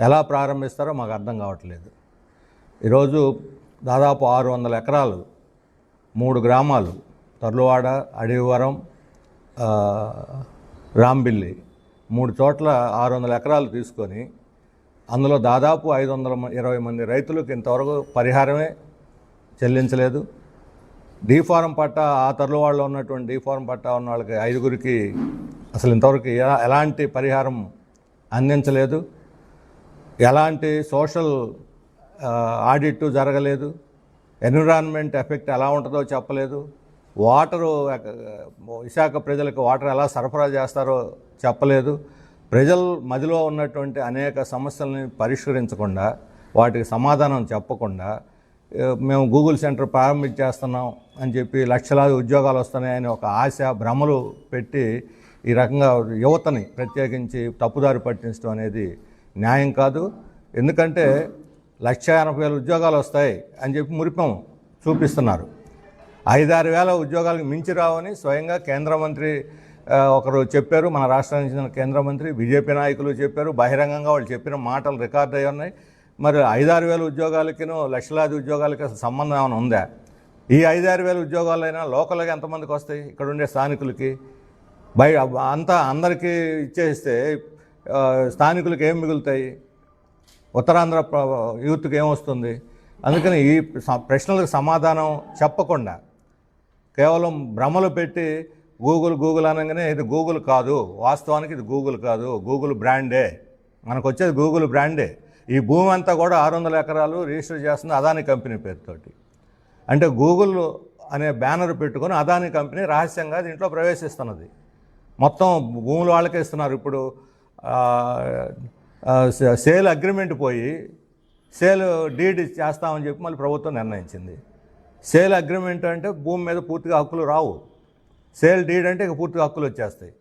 ఎలా ప్రారంభిస్తారో మాకు అర్థం కావట్లేదు. ఈరోజు దాదాపు 600 ఎకరాలు 3 గ్రామాలు తర్లువాడ, అడవివరం, రాంబిల్లి 3 చోట్ల 600 ఎకరాలు తీసుకొని అందులో దాదాపు 520 మంది రైతులకు ఇంతవరకు పరిహారమే చెల్లించలేదు. డీఫారం పట్టా ఆ తర్లువాడలో ఉన్నటువంటి డీఫారం పట్టా ఉన్న వాళ్ళకి 5గురికి అసలు ఇంతవరకు ఎలాంటి పరిహారం అందించలేదు. ఎలాంటి సోషల్ ఆడిట్ జరగలేదు. ఎన్విరాన్మెంట్ ఎఫెక్ట్ ఎలా ఉంటుందో చెప్పలేదు. వాటరు విశాఖ ప్రజలకు వాటర్ ఎలా సరఫరా చేస్తారో చెప్పలేదు. ప్రజల మధ్యలో ఉన్నటువంటి అనేక సమస్యలని పరిష్కరించకుండా, వాటికి సమాధానం చెప్పకుండా, మేము గూగుల్ సెంటర్ ప్రారంభించేస్తున్నాం అని చెప్పి లక్షలాది ఉద్యోగాలు వస్తున్నాయని ఒక ఆశ భ్రమలు పెట్టి ఈ రకంగా యువతని ప్రత్యేకించి తప్పుదారి పట్టించడం అనేది న్యాయం కాదు. ఎందుకంటే 1,80,000 ఉద్యోగాలు వస్తాయి అని చెప్పి మురిపం చూపిస్తున్నారు. 5-6 వేల ఉద్యోగాలకు మించి రావని స్వయంగా కేంద్ర మంత్రి ఒకరు చెప్పారు. మన రాష్ట్రానికి చెందిన కేంద్ర మంత్రి, బీజేపీ నాయకులు చెప్పారు. బహిరంగంగా వాళ్ళు చెప్పిన మాటలు రికార్డ్ అయ్యి ఉన్నాయి. మరి 5-6 వేల ఉద్యోగాలకినూ లక్షలాది ఉద్యోగాలకి అసలు సంబంధం ఏమైనా ఉందా? ఈ 5-6 వేల ఉద్యోగాలైనా లోకల్గా ఎంతమందికి వస్తాయి? ఇక్కడ ఉండే స్థానికులకి అందరికీ ఇచ్చేస్తే స్థానికులకి ఏం మిగులుతాయి? ఉత్తరాంధ్ర యూత్కి ఏమొస్తుంది? అందుకని ఈ ప్రశ్నలకు సమాధానం చెప్పకుండా కేవలం భ్రమలు పెట్టి గూగుల్ అనగానే ఇది గూగుల్ కాదు, వాస్తవానికి ఇది గూగుల్ కాదు, గూగుల్ బ్రాండే, మనకు వచ్చేది గూగుల్ బ్రాండే. ఈ భూమి అంతా కూడా 600 ఎకరాలు రిజిస్టర్ చేస్తుంది అదాని కంపెనీ పేరుతోటి. అంటే గూగుల్ అనే బ్యానర్ పెట్టుకొని అదాని కంపెనీ రహస్యంగా దీంట్లో ప్రవేశిస్తున్నది. మొత్తం భూములు వాళ్ళకే ఇస్తున్నారు. ఇప్పుడు సేల్ అగ్రిమెంట్ పోయి సేల్ డీడ్ చేస్తామని చెప్పి మళ్ళీ ప్రభుత్వం నిర్ణయించింది. సేల్ అగ్రిమెంట్ అంటే భూమి మీద పూర్తిగా హక్కులు రావు. సేల్ డీడ్ అంటే ఇక పూర్తిగా హక్కులు వచ్చేస్తాయి.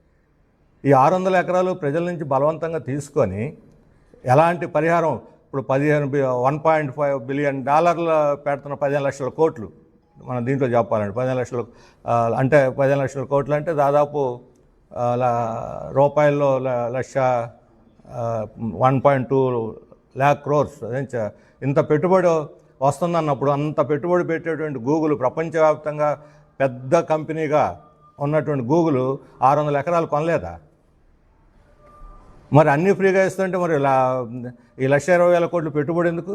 ఈ 600 ఎకరాలు ప్రజల నుంచి బలవంతంగా తీసుకొని ఎలాంటి పరిహారం, ఇప్పుడు 1.5 బిలియన్ డాలర్లు పెడుతున్న 15 లక్షల కోట్లు మన దీంట్లో చెప్పాలంటే 15 లక్షలు అంటే 15 లక్షల కోట్లు అంటే దాదాపు రూపాయల్లో 1.2 lakh crores. ఇంత పెట్టుబడి వస్తుందన్నప్పుడు అంత పెట్టుబడి పెట్టేటువంటి గూగుల్, ప్రపంచవ్యాప్తంగా పెద్ద కంపెనీగా ఉన్నటువంటి గూగుల్ 600 ఎకరాలు కొనలేదా? మరి అన్నీ ఫ్రీగా ఇస్తుంటే మరి ఈ 1,20,000 కోట్లు పెట్టుబడి ఎందుకు?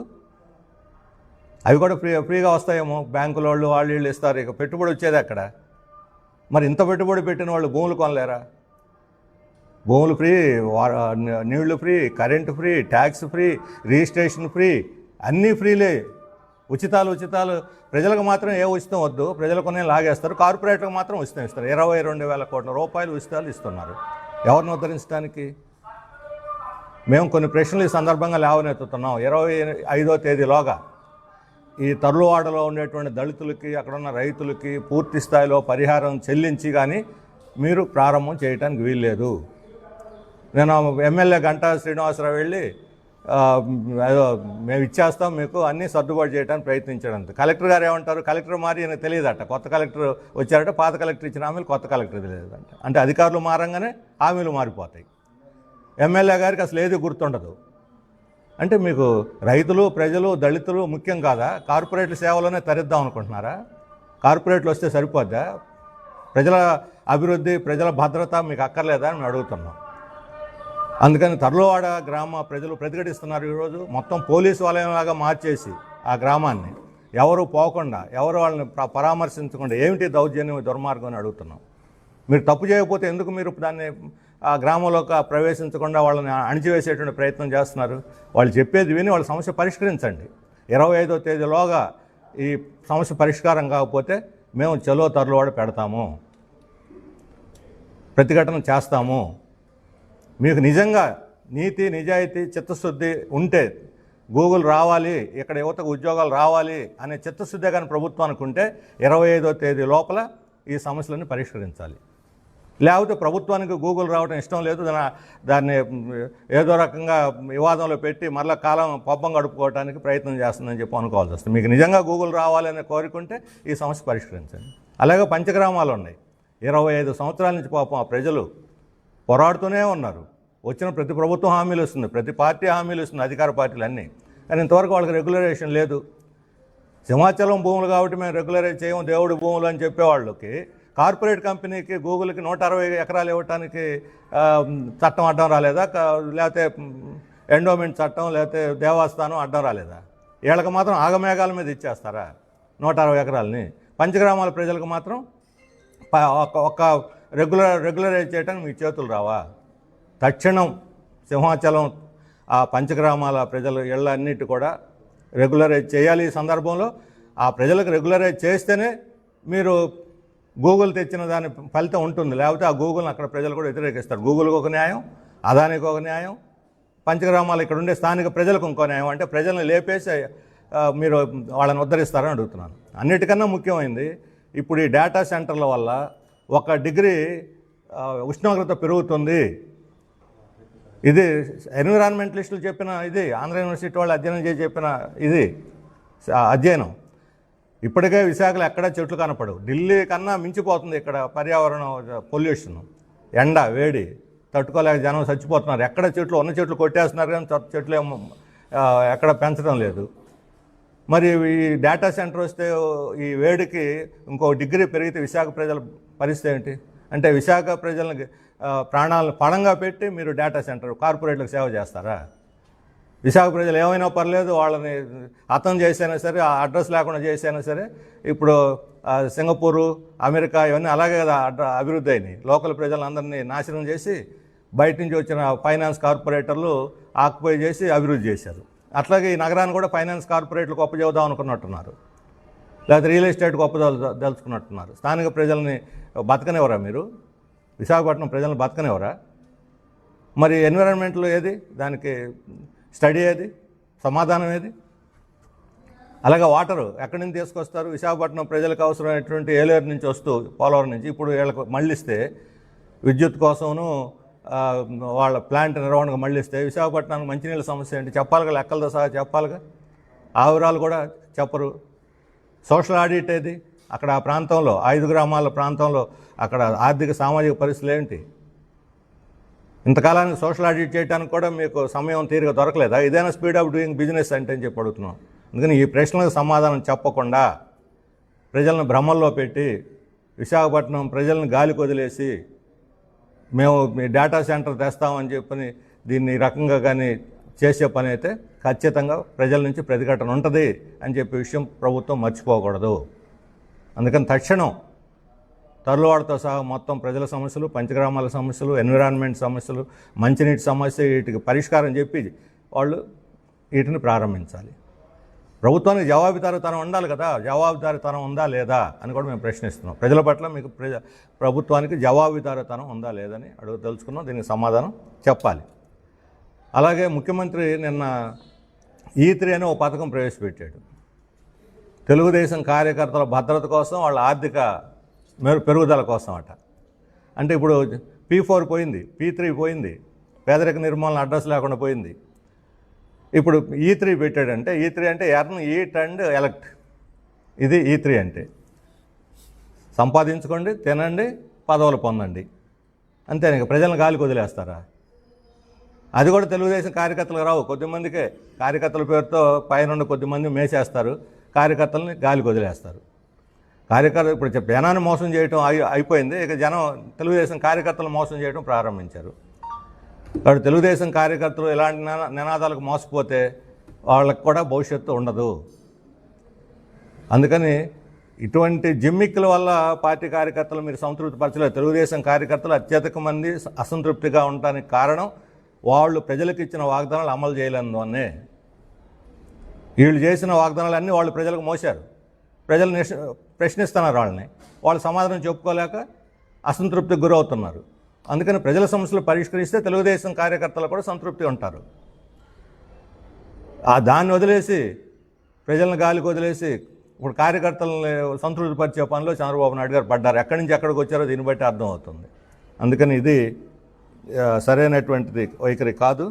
అవి కూడా ఫ్రీగా వస్తాయేమో, బ్యాంకుల వాళ్ళు వీళ్ళు ఇస్తారు. ఇక పెట్టుబడి వచ్చేది అక్కడ. మరి ఇంత పెట్టుబడి పెట్టిన వాళ్ళు భూములు కొనలేరా? భూములు ఫ్రీ, నీళ్లు free, current free, tax free, registration free, అన్నీ ఫ్రీలే. ఉచితాలు ప్రజలకు మాత్రం ఏ ఉచితం వద్దు, ప్రజలకునే లాగేస్తారు. కార్పొరేట్లకు మాత్రం ఉచితం ఇస్తారు. 22,000 కోట్ల రూపాయలు ఉచితాలు ఇస్తున్నారు. ఎవరిని ఉద్ధరించడానికి? మేము కొన్ని ప్రశ్నలు ఈ సందర్భంగా లేవనెత్తుతున్నాం. 25వ తేదీలోగా ఈ తర్లువాడలో ఉండేటువంటి దళితులకి, అక్కడున్న రైతులకి పూర్తి స్థాయిలో పరిహారం చెల్లించి కానీ మీరు ప్రారంభం చేయడానికి వీల్లేదు. నేను ఎమ్మెల్యే గంటా శ్రీనివాసరావు వెళ్ళి ఏదో మేము ఇచ్చేస్తాం మీకు అన్నీ సర్దుబాటు చేయడానికి ప్రయత్నించడానికి. కలెక్టర్ గారు ఏమంటారు? కలెక్టర్ మారి నాకు తెలియదట. కొత్త కలెక్టర్ వచ్చారట, పాత కలెక్టర్ ఇచ్చిన హామీలు కొత్త కలెక్టర్ తెలియదంట. అంటే అధికారులు మారంగానే హామీలు మారిపోతాయి. ఎమ్మెల్యే గారికి అసలు ఏది గుర్తుండదు. అంటే మీకు రైతులు, ప్రజలు, దళితులు ముఖ్యం కాదా? కార్పొరేట్ల సేవలోనే తరిద్దాం అనుకుంటున్నారా? కార్పొరేట్లు వస్తే సరిపోద్దా? ప్రజల అభివృద్ధి, ప్రజల భద్రత మీకు అక్కర్లేదా అని మేము అడుగుతున్నాం. అందుకని తర్లువాడ గ్రామ ప్రజలు ప్రతిఘటిస్తున్నారు. ఈరోజు మొత్తం పోలీసు వలయంలాగా మార్చేసి ఆ గ్రామాన్ని ఎవరు పోకుండా, ఎవరు వాళ్ళని పరామర్శించకుండా ఏమిటి దౌర్జన్యం, దుర్మార్గం అని అడుగుతున్నాం. మీరు తప్పు చేయకపోతే ఎందుకు మీరు దాన్ని ఆ గ్రామంలోకి ప్రవేశించకుండా వాళ్ళని అణిచివేసేటువంటి ప్రయత్నం చేస్తున్నారు? వాళ్ళు చెప్పేది విని వాళ్ళ సమస్య పరిష్కరించండి. 25వ తేదీలోగా ఈ సమస్య పరిష్కారం కాకపోతే మేము చలో తర్లువాడ పెడతాము, ప్రతిఘటన చేస్తాము. మీకు నిజంగా నీతి, నిజాయితీ, చిత్తశుద్ధి ఉంటే గూగుల్ రావాలి, ఇక్కడ యువతకు ఉద్యోగాలు రావాలి అనే చిత్తశుద్ధి కానీ ప్రభుత్వానికి ఉంటే 25వ తేదీ లోపల ఈ సమస్యలను పరిష్కరించాలి. లేకపోతే ప్రభుత్వానికి గూగుల్ రావడం ఇష్టం లేదు, దాన్ని ఏదో రకంగా వివాదంలో పెట్టి మళ్ళీ కాలం పబ్బం గడుపుకోవడానికి ప్రయత్నం చేస్తుందని చెప్పి అనుకోవాల్సి వస్తుంది. మీకు నిజంగా గూగుల్ రావాలని కోరుకుంటే ఈ సమస్య పరిష్కరించండి. అలాగే పంచగ్రామాలు ఉన్నాయి. 25 సంవత్సరాల నుంచి పాపం ఆ ప్రజలు పోరాడుతూనే ఉన్నారు. వచ్చిన ప్రతి ప్రభుత్వం హామీలు ఇస్తుంది, ప్రతి పార్టీ హామీలు ఇస్తుంది, అధికార పార్టీలు అన్నీ. కానీ ఇంతవరకు వాళ్ళకి రెగ్యులరేషన్ లేదు. సింహాచలం భూములు కాబట్టి మేము రెగ్యులరైజ్ చేయము, దేవుడి భూములు అని చెప్పేవాళ్ళకి కార్పొరేట్ కంపెనీకి గూగుల్కి 160 ఎకరాలు ఇవ్వటానికి చట్టం అడ్డం రాలేదా? లేకపోతే ఎండోమెంట్ చట్టం, లేకపోతే దేవస్థానం అడ్డం రాలేదా? వీళ్ళకి మాత్రం ఆగమేఘాల మీద ఇచ్చేస్తారా 160 ఎకరాలని? పంచగ్రామాల ప్రజలకు మాత్రం ఒక రెగ్యులరైజ్ చేయడానికి మీ చేతులు రావా? తక్షణం సింహాచలం ఆ పంచగ్రామాల ప్రజల ఇళ్ళన్నిటి కూడా రెగ్యులరైజ్ చేయాలి. ఈ సందర్భంలో ఆ ప్రజలకు రెగ్యులరైజ్ చేస్తేనే మీరు గూగుల్ తెచ్చిన దాని ఫలితం ఉంటుంది. లేకపోతే ఆ గూగుల్ని అక్కడ ప్రజలు కూడా వ్యతిరేకిస్తారు. గూగుల్కి ఒక న్యాయం, అదానికి ఒక న్యాయం, పంచగ్రామాలు ఇక్కడ ఉండే స్థానిక ప్రజలకు ఇంకో న్యాయం. అంటే ప్రజల్ని లేపేసి మీరు వాళ్ళని ఉద్ధరిస్తారని అడుగుతున్నాను. అన్నిటికన్నా ముఖ్యమైనది ఇప్పుడు ఈ డేటా సెంటర్ల వల్ల 1 డిగ్రీ ఉష్ణోగ్రత పెరుగుతుంది. ఇది ఎన్విరాన్మెంటలిస్టులు చెప్పిన, ఇది ఆంధ్ర యూనివర్సిటీ వాళ్ళు అధ్యయనం చేసి చెప్పిన ఇది అధ్యయనం. ఇప్పటికే విశాఖలో ఎక్కడా చెట్లు కనపడవు. ఢిల్లీ కన్నా మించిపోతుంది ఇక్కడ పర్యావరణ పొల్యూషన్. ఎండ వేడి తట్టుకోలేక జనం చచ్చిపోతున్నారు. ఎక్కడ చెట్లు, ఉన్న చెట్లు కొట్టేస్తున్నారు కానీ చెట్లు ఏమో ఎక్కడ పెంచడం లేదు. మరి ఈ డేటా సెంటర్ వస్తే ఈ వేడికి ఇంకో డిగ్రీ పెరిగితే విశాఖ ప్రజల పరిస్థితి ఏంటి? అంటే విశాఖ ప్రజలకి ప్రాణాలను పణంగా పెట్టి మీరు డేటా సెంటర్ కార్పొరేట్లకు సేవ చేస్తారా? విశాఖ ప్రజలు ఏమైనా పర్లేదు, వాళ్ళని హతం చేసైనా సరే, ఆ అడ్రస్ లేకుండా చేసైనా సరే. ఇప్పుడు సింగపూరు, అమెరికా ఇవన్నీ అలాగే కదా అభివృద్ధి అయినాయి. లోకల్ ప్రజలందరినీ నాశనం చేసి బయట నుంచి వచ్చిన ఫైనాన్స్ కార్పొరేటర్లు ఆక్యుపై చేసి అభివృద్ధి చేశారు. అట్లాగే ఈ నగరాన్ని కూడా ఫైనాన్స్ కార్పొరేట్లకు అప్పచెబుదాం అనుకున్నట్టున్నారు, లేకపోతే రియల్ ఎస్టేట్కి దలుచుకున్నట్టున్నారు. స్థానిక ప్రజల్ని బతకనివ్వరా మీరు? విశాఖపట్నం ప్రజలను బతకనివ్వరా? మరి ఎన్విరాన్మెంట్లో ఏది? దానికి స్టడీ ఏది? సమాధానం ఏది? అలాగే వాటరు ఎక్కడి నుంచి తీసుకొస్తారు? విశాఖపట్నం ప్రజలకు అవసరమైనటువంటి ఏలేరు నుంచి వస్తూ పోలవరం నుంచి ఇప్పుడు వీళ్ళకు మళ్ళిస్తే, విద్యుత్ కోసమును వాళ్ళ ప్లాంట్ నిర్వహణకు మళ్ళిస్తే విశాఖపట్నానికి మంచినీళ్ళ సమస్య ఏంటి చెప్పాలిగా, లెక్కలతో సహా చెప్పాలిగా. ఆ వివరాలు కూడా చెప్పరు. సోషల్ ఆడిట్ ఏది? అక్కడ ఆ ప్రాంతంలో 5 గ్రామాల ప్రాంతంలో అక్కడ ఆర్థిక సామాజిక పరిస్థితులు ఏంటి? ఇంతకాలానికి సోషల్ ఆడిట్ చేయడానికి కూడా మీకు సమయం తీరిక దొరకలేదా? ఇదేనా స్పీడ్ ఆఫ్ డూయింగ్ బిజినెస్ అంటే అని చెప్పి అడుగుతున్నాం. అందుకని ఈ ప్రశ్నలకు సమాధానం చెప్పకుండా ప్రజలను భ్రమల్లో పెట్టి విశాఖపట్నం ప్రజలను గాలికి వదిలేసి మేము మీ డేటా సెంటర్ తెస్తామని చెప్పని దీన్ని రకంగా కానీ చేసే పని అయితే ఖచ్చితంగా ప్రజల నుంచి ప్రతిఘటన ఉంటుంది అని చెప్పే విషయం ప్రభుత్వం మర్చిపోకూడదు. అందుకని తక్షణం తరువాడతో సహా మొత్తం ప్రజల సమస్యలు, పంచగ్రామాల సమస్యలు, ఎన్విరాన్మెంట్ సమస్యలు, మంచినీటి సమస్య, వీటికి పరిష్కారం చెప్పి వాళ్ళు వీటిని ప్రారంభించాలి. ప్రభుత్వానికి జవాబుదారీతనం ఉండాలి కదా. జవాబుదారీతనం ఉందా లేదా అని కూడా మేము ప్రశ్నిస్తున్నాం. ప్రజల పట్ల మీకు ప్రభుత్వానికి జవాబుదారీతనం ఉందా లేదని తెలుసుకున్నాం. దీనికి సమాధానం చెప్పాలి. అలాగే ముఖ్యమంత్రి నిన్న E3 అనే ఒక పథకం ప్రవేశపెట్టాడు. తెలుగుదేశం కార్యకర్తల భద్రత కోసం, వాళ్ళ ఆర్థిక పెరుగుదల కోసం అట. అంటే ఇప్పుడు P4 పోయింది, P3 పోయింది, పేదరిక నిర్మూలన అడ్రస్ లేకుండా పోయింది. ఇప్పుడు E3 పెట్టాడంటే, E3 అంటే ఎర్న్, ఈట్ అండ్ ఎలక్ట్. ఇది E3 అంటే. సంపాదించుకోండి, తినండి, పదవులు పొందండి, అంతే. ఇంకా ప్రజలను గాలికి వదిలేస్తారా? అది కూడా తెలుగుదేశం కార్యకర్తలకు రావు. కొద్దిమందికే కార్యకర్తల పేరుతో పైన కొద్దిమంది మేసేస్తారు, కార్యకర్తలని గాలికి వదిలేస్తారు. కార్యకర్తలు ఇప్పుడు జనాన్ని మోసం చేయడం అయిపోయింది. ఇక జనం తెలుగుదేశం కార్యకర్తలు మోసం చేయడం ప్రారంభించారు. కాబట్టి తెలుగుదేశం కార్యకర్తలు ఇలాంటి నినాదాలకు మోసపోతే వాళ్ళకు కూడా భవిష్యత్తు ఉండదు. అందుకని ఇటువంటి జిమ్మిక్కుల వల్ల పార్టీ కార్యకర్తలు మీరు సంతృప్తి పరచలేదు. తెలుగుదేశం కార్యకర్తలు అత్యధిక మంది అసంతృప్తిగా ఉండడానికి కారణం వాళ్ళు ప్రజలకు ఇచ్చిన వాగ్దానాలు అమలు చేయలేనివన్నే. వీళ్ళు చేసిన వాగ్దానాలన్నీ వాళ్ళు ప్రజలకు మోసారు. ప్రజలు ప్రశ్నిస్తున్నారు వాళ్ళని, వాళ్ళు సమాధానం చెప్పుకోలేక అసంతృప్తికి గురవుతున్నారు. అందుకని ప్రజల సమస్యలు పరిష్కరిస్తే తెలుగుదేశం కార్యకర్తలు కూడా సంతృప్తి ఉంటారు. దాన్ని వదిలేసి, ప్రజలను గాలికి వదిలేసి ఇప్పుడు కార్యకర్తలను సంతృప్తి పరిచే పనిలో చంద్రబాబు నాయుడు గారు పడ్డారు. ఎక్కడి నుంచి ఎక్కడికి వచ్చారో దీన్ని బట్టి అర్థమవుతుంది. అందుకని ఇది సరైనటువంటిది వైఖరి కాదు.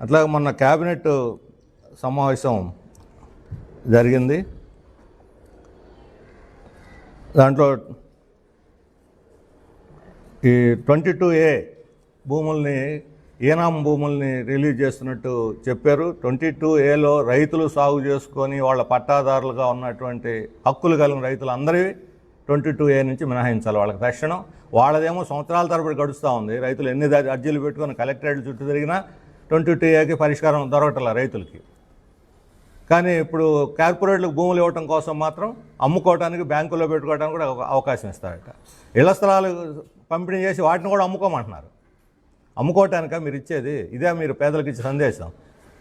అట్లాగే మొన్న క్యాబినెట్ సమావేశం జరిగింది. దాంట్లో ఈ 22A భూముల్ని ఈనాం భూముల్ని రిలీజ్ చేస్తున్నట్టు చెప్పారు. 22A రైతులు సాగు చేసుకొని వాళ్ళ పట్టాదారులుగా ఉన్నటువంటి హక్కులు కలిగిన రైతులందరివి 22A నుంచి మినహాయించాలి వాళ్ళకి తక్షణం. వాళ్ళదేమో సంవత్సరాల తరబడి గడుస్తూ ఉంది. రైతులు ఎన్ని అర్జీలు పెట్టుకొని కలెక్టరేట్ చుట్టూ తిరిగినా 22Aకి పరిష్కారం దొరకట్ల రైతులకి. కానీ ఇప్పుడు కార్పొరేట్లకు భూములు ఇవ్వటం కోసం మాత్రం అమ్ముకోవడానికి, బ్యాంకుల్లో పెట్టుకోవడానికి కూడా అవకాశం ఇస్తారట. ఇళ్ల స్థలాలు పంపిణీ చేసి వాటిని కూడా అమ్ముకోమంటున్నారు. అమ్ముకోవటానిక మీరు ఇచ్చేది? ఇదే మీరు పేదలకు ఇచ్చే సందేశం?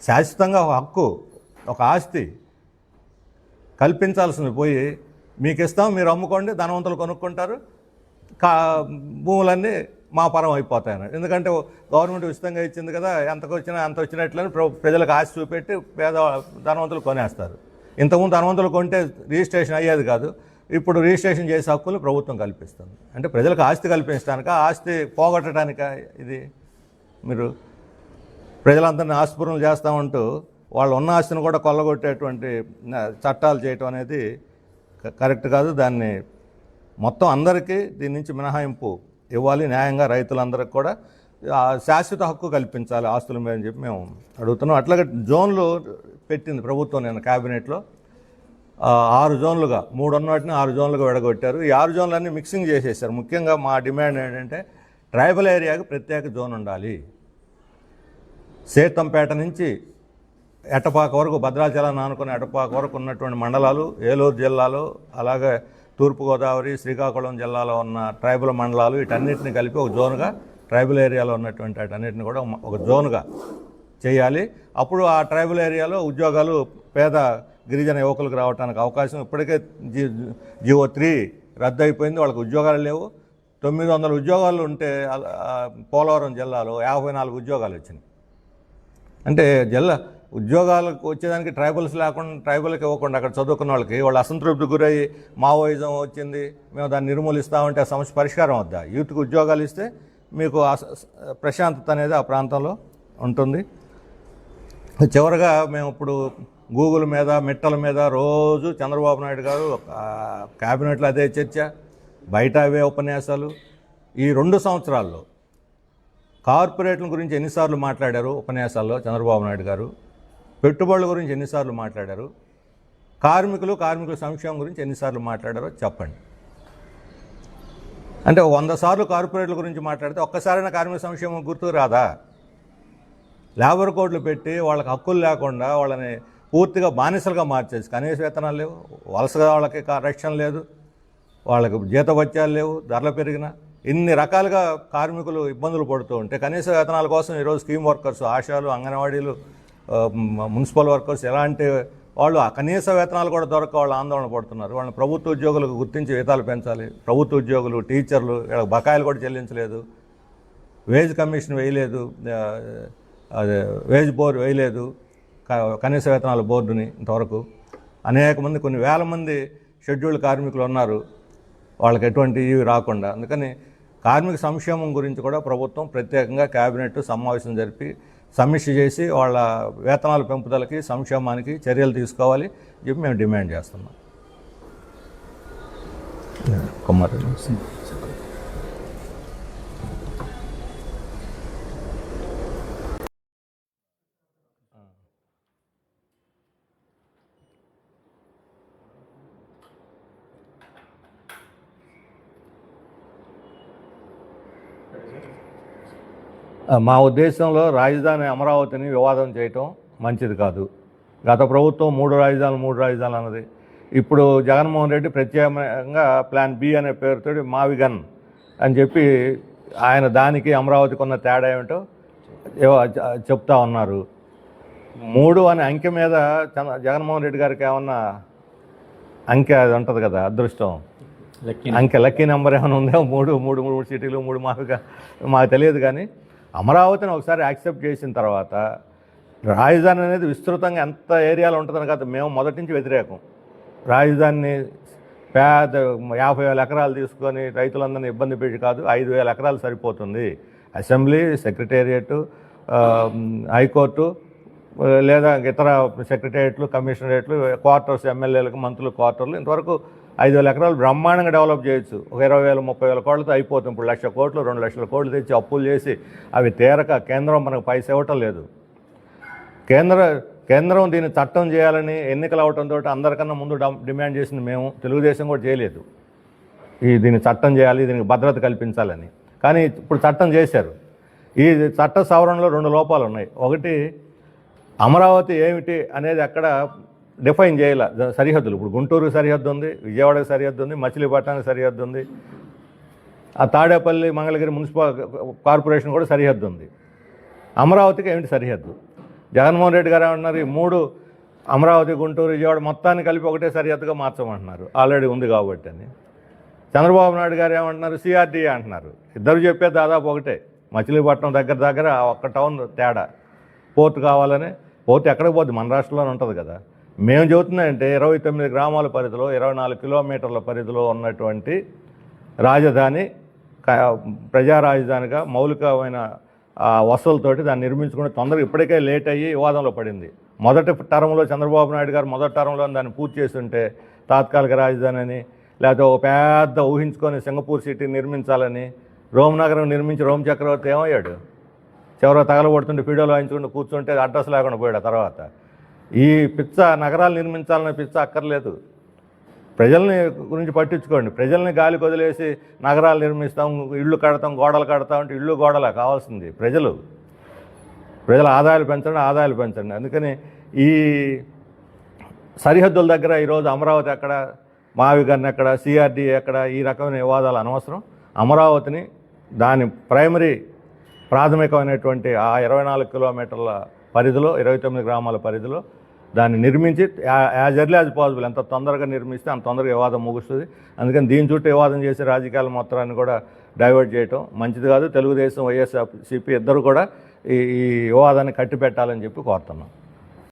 శాశ్వతంగా ఒక హక్కు, ఒక ఆస్తి కల్పించాల్సింది పోయి మీకు ఇస్తాం, మీరు అమ్ముకోండి, ధనవంతులు కొనుక్కుంటారు, భూములన్నీ మా పరం అయిపోతాయని. ఎందుకంటే గవర్నమెంట్ ఉచితంగా ఇచ్చింది కదా, ఎంతకు వచ్చినా అంత వచ్చినట్లని ప్రజలకు ఆశ చూపెట్టి ధనవంతులు కొనేస్తారు. ఇంతకుముందు ధనవంతులు కొంటే రిజిస్ట్రేషన్ అయ్యేది కాదు. ఇప్పుడు రిజిస్ట్రేషన్ చేసే హక్కులు ప్రభుత్వం కల్పిస్తుంది. అంటే ప్రజలకు ఆస్తి కల్పించడానిక, ఆస్తి పోగొట్టడానిక? ఇది మీరు ప్రజలందరినీ ఆస్తిపూర్ణలు చేస్తామంటూ వాళ్ళు ఉన్న ఆస్తిని కూడా కొల్లగొట్టేటువంటి చట్టాలు చేయటం అనేది కరెక్ట్ కాదు. దాన్ని మొత్తం అందరికీ దీని నుంచి మినహాయింపు ఇవ్వాలి. న్యాయంగా రైతులందరికీ కూడా శాశ్వత హక్కు కల్పించాలి ఆస్తుల మీద అని చెప్పి మేము అడుగుతున్నాం. అట్లాగే జోన్లు పెట్టింది ప్రభుత్వం. నేను క్యాబినెట్లో 6 జోన్లుగా, 3 ఉన్నవాటిని 6 జోన్లుగా విడగొట్టారు. ఈ 6 జోన్లన్నీ మిక్సింగ్ చేసేసారు. ముఖ్యంగా మా డిమాండ్ ఏంటంటే ట్రైబల్ ఏరియాకి ప్రత్యేక జోన్ ఉండాలి. సేతంపేట నుంచి ఎట్టపాక వరకు, భద్రాచలాన్ని ఆనుకుని ఎట్టపాక వరకు ఉన్నటువంటి మండలాలు, ఏలూరు జిల్లాలో, అలాగే తూర్పుగోదావరి, శ్రీకాకుళం జిల్లాలో ఉన్న ట్రైబల్ మండలాలు, వీటన్నిటిని కలిపి ఒక జోన్గా, ట్రైబల్ ఏరియాలో ఉన్నటువంటి వాటన్నిటిని కూడా ఒక జోన్గా చేయాలి. అప్పుడు ఆ ట్రైబల్ ఏరియాలో ఉద్యోగాలు పేద గిరిజన యువకులకు రావడానికి అవకాశం. ఇప్పటికే జియో 3 రద్దు అయిపోయింది, వాళ్ళకి ఉద్యోగాలు లేవు. 900 ఉద్యోగాలు ఉంటే పోలవరం జిల్లాలో 54 ఉద్యోగాలు వచ్చినాయి. అంటే ఉద్యోగాలకు వచ్చేదానికి ట్రైబల్స్ లేకుండా, ట్రైబల్కి ఇవ్వకుండా అక్కడ చదువుకున్న వాళ్ళు అసంతృప్తి గురయ్యి మావోయిజం వచ్చింది, మేము దాన్ని నిర్మూలిస్తామంటే ఆ సమస్య పరిష్కారం వద్దా? యూత్కి ఉద్యోగాలు ఇస్తే మీకు ప్రశాంతత అనేది ఆ ప్రాంతంలో ఉంటుంది. చివరగా మేము ఇప్పుడు గూగుల్ మీద, మిట్టల మీద రోజు చంద్రబాబు నాయుడు గారు క్యాబినెట్లో అదే చర్చ, బయట అవే ఉపన్యాసాలు. ఈ 2 సంవత్సరాల్లో కార్పొరేట్ల గురించి ఎన్నిసార్లు మాట్లాడారు ఉపన్యాసాల్లో చంద్రబాబు నాయుడు గారు? పెట్టుబడుల గురించి ఎన్నిసార్లు మాట్లాడారు? కార్మికుల సంక్షేమం గురించి ఎన్నిసార్లు మాట్లాడారో చెప్పండి. అంటే 100 సార్లు కార్పొరేట్ల గురించి మాట్లాడితే ఒక్కసారైనా కార్మిక సంక్షేమం గుర్తుకు రాదా? లేబర్ కోడ్లు పెట్టి వాళ్ళకి హక్కులు లేకుండా వాళ్ళని పూర్తిగా బానిసలుగా మార్చేసి, కనీస వేతనాలు లేవు, వలసగా వాళ్ళకి రక్షణ లేదు, వాళ్ళకి జీతభత్యాలు లేవు, ధరలు పెరిగిన ఇన్ని రకాలుగా కార్మికులు ఇబ్బందులు పడుతూ ఉంటే కనీస వేతనాల కోసం ఈరోజు స్కీమ్ వర్కర్స్, ఆశాలు, అంగన్వాడీలు, మున్సిపల్ వర్కర్స్, ఎలాంటి వాళ్ళు ఆ కనీస వేతనాలు కూడా దొరక వాళ్ళు ఆందోళన పడుతున్నారు. వాళ్ళని ప్రభుత్వ ఉద్యోగులకు గుర్తించి వేతనాలు పెంచాలి. ప్రభుత్వ ఉద్యోగులు, టీచర్లు వీళ్ళకి బకాయిలు కూడా చెల్లించలేదు, వేజ్ కమిషన్ వేయలేదు, అదే వేజ్ బోర్డు వేయలేదు, కనీస వేతనాల బోర్డుని ఇంతవరకు. అనేక మంది, కొన్ని వేల మంది షెడ్యూల్డ్ కార్మికులు ఉన్నారు, వాళ్ళకి ఎటువంటి ఇవి రాకుండా. అందుకని కార్మిక సంక్షేమం గురించి కూడా ప్రభుత్వం ప్రత్యేకంగా క్యాబినెట్ సమావేశం జరిపి సమీక్ష చేసి వాళ్ళ వేతనాల పెంపుదలకి, సంక్షేమానికి చర్యలు తీసుకోవాలి చెప్పి మేము డిమాండ్ చేస్తున్నాం. కుమార్ మా ఉద్దేశంలో రాజధాని అమరావతిని వివాదం చేయటం మంచిది కాదు. గత ప్రభుత్వం 3 రాజధానులు అన్నది. ఇప్పుడు జగన్మోహన్ రెడ్డి ప్రత్యేకంగా ప్లాన్ బి అనే పేరుతో మావిగన్ అని చెప్పి ఆయన దానికి అమరావతికి ఉన్న తేడా ఏమిటో చెప్తా ఉన్నారు. 3 అనే అంకె మీద జగన్మోహన్ రెడ్డి గారికి ఏమన్నా అంకె అది ఉంటుంది కదా, అదృష్టం అంకె, లక్కీ నెంబర్ ఏమైనా ఉందేమో, 3 సిటీలు, 3 మావిగా మాకు తెలియదు. కానీ అమరావతిని ఒకసారి యాక్సెప్ట్ చేసిన తర్వాత రాజధాని అనేది విస్తృతంగా ఎంత ఏరియాలో ఉంటుందని కదా మేము మొదటి నుంచి వ్యతిరేకం. రాజధానిని పేద 50,000 ఎకరాలు తీసుకొని రైతులందరినీ ఇబ్బంది పెట్టి కాదు, 5,000 ఎకరాలు సరిపోతుంది. అసెంబ్లీ, సెక్రటేరియట్, హైకోర్టు, లేదా ఇతర సెక్రటేరియట్లు, కమిషనరేట్లు, క్వార్టర్స్, ఎమ్మెల్యేలకు, మంత్రులు క్వార్టర్లు, ఇంతవరకు 5,000 ఎకరాలు బ్రహ్మాండంగా డెవలప్ చేయొచ్చు. ఒక 20,000 30,000 కోట్లతో అయిపోతుంది. ఇప్పుడు 1,00,000 కోట్లు 2,00,000 కోట్లు తెచ్చి అప్పులు చేసి అవి తీరక కేంద్రం మనకు పైసా ఇవ్వటం లేదు. కేంద్రం దీన్ని చట్టం చేయాలని ఎన్నికలు అవడంతో అందరికన్నా ముందు డిమాండ్ చేసింది మేము. తెలుగుదేశం కూడా చేయలేదు దీన్ని చట్టం చేయాలి, దీనికి భద్రత కల్పించాలని. కానీ ఇప్పుడు చట్టం చేశారు. ఈ చట్ట సవరణలో 2 లోపాలు ఉన్నాయి. ఒకటి, అమరావతి ఏమిటి అనేది అక్కడ డిఫైన్ చేయాల సరిహద్దులు. ఇప్పుడు గుంటూరుకి సరిహద్దు ఉంది, విజయవాడకి సరిహద్దు ఉంది, మచిలీపట్నానికి సరిహద్దు ఉంది, ఆ తాడేపల్లి మంగళగిరి మున్సిపల్ కార్పొరేషన్ కూడా సరిహద్దు ఉంది. అమరావతికి ఏమిటి సరిహద్దు? జగన్మోహన్ రెడ్డి గారు ఏమంటున్నారు, ఈ 3 అమరావతి గుంటూరు విజయవాడ మొత్తాన్ని కలిపి ఒకటే సరిహద్దుగా మార్చమంటున్నారు, ఆల్రెడీ ఉంది కాబట్టి అని. చంద్రబాబు నాయుడు గారు ఏమంటున్నారు, సిఆర్డీఏ అంటున్నారు. ఇద్దరు చెప్పేది దాదాపు ఒకటే. మచిలీపట్నం దగ్గర ఒక్క టౌన్ తేడా. పోర్టు కావాలని, పోర్టు ఎక్కడికి పోద్ది, మన రాష్ట్రంలోనే ఉంటుంది కదా. మేము చెబుతున్నాయంటే 29 గ్రామాల పరిధిలో 24 కిలోమీటర్ల పరిధిలో ఉన్నటువంటి రాజధాని ప్రజా రాజధానిగా మౌలికమైన వసతులతోటి దాన్ని నిర్మించుకుని తొందరగా ఇప్పటికే లేట్ అయ్యి వివాదంలో పడింది. మొదటి టర్మ్లో చంద్రబాబు నాయుడు గారు మొదటి టర్మ్లో దాన్ని పూర్తి చేస్తుంటే తాత్కాలిక రాజధాని అని, లేకపోతే ఒక పెద్ద ఊహించుకొని సింగపూర్ సిటీ నిర్మించాలని రోమ్ నగరం నిర్మించి రోమ్ చక్రవర్తి ఏమయ్యాడు? చివరికి తగలబడుతుంటే పీడోలు వాయించుకుంటూ కూర్చుంటే అడ్రస్ లేకుండా పోయాడు. తర్వాత ఈ పిచ్చ నగరాలు నిర్మించాలనే పిచ్చ అక్కర్లేదు. ప్రజల్ని గురించి పట్టించుకోండి. ప్రజల్ని గాలికి వదిలేసి నగరాలు నిర్మిస్తాం, ఇళ్ళు కడతాం, గోడలు కడతాం అంటే ఇళ్ళు గోడలా కావాల్సింది ప్రజల ఆదాయాలు పెంచండి. అందుకని ఈ సరిహద్దుల దగ్గర ఈరోజు అమరావతి ఎక్కడ, మావిగన్ ఎక్కడ, సిఆర్డీ ఎక్కడ, ఈ రకమైన వివాదాలు అనవసరం. అమరావతిని దాని ప్రాథమికమైనటువంటి ఆ 24 కిలోమీటర్ల పరిధిలో 29 గ్రామాల పరిధిలో దాన్ని నిర్మించి యాజ్ ఎర్లీ యాజ్ పాసిబుల్, ఎంత తొందరగా నిర్మిస్తే అంత తొందరగా వివాదం ముగుస్తుంది. అందుకని దీని చుట్టూ వివాదం చేసి రాజకీయాల మొత్తాన్ని కూడా డైవర్ట్ చేయటం మంచిది కాదు. తెలుగుదేశం వైఎస్ఆర్సీపీ ఇద్దరు కూడా ఈ వివాదాన్ని కట్టిపెట్టాలని చెప్పి కోరుతున్నాం.